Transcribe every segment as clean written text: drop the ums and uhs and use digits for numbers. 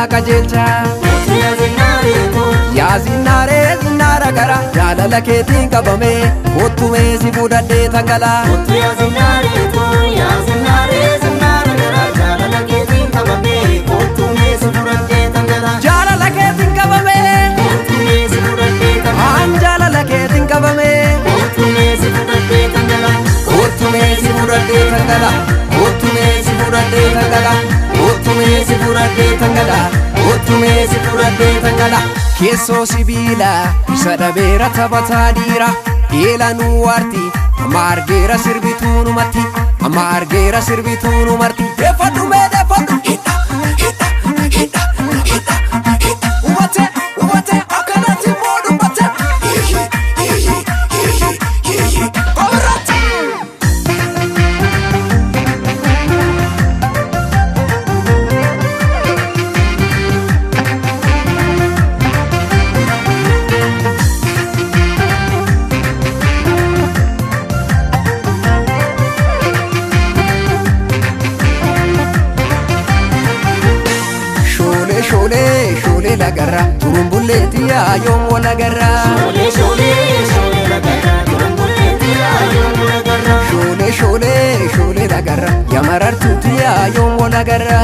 qajeelcha. Yaa zinnaaree zinnaara gara jaalala keetiin qabame kottumee si fudhadhee tangalaa. Jaalala keetiin qabame an jaalala keetiin qabame kottumee si fudhadhee tangalaa. Kottumee si fudhadhee tangalaa. Kottumee si fudhadhee tangalaa. Kottumee si fudhadhee tangalaa. Kottumee si fudhadhee tangalaa. Keessoo sibiila isa dhabeera taphataa dhiira eelanuu waarti amma argeera sirbituu numatti amma argeera sirbituu numarti. Deeffadhu mee deeffadhu hidha hidha hidha hidha hidha uwwate uwwate akkanatti immoo dubbate qomarratti. Shoolee lagarra turumbulleetiya yoom walagarra. Shoolee lagarra yamarartuutiya yoom walagarra.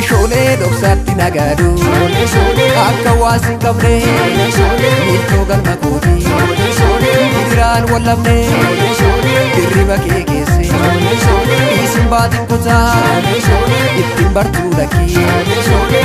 Shoolee dhoksaatti nagaadu akka waasin qabne miiltoo galma kooti diraan wallabne dirriba kee keesse isin baatin kutaa ittiin bartuu dhaqqii.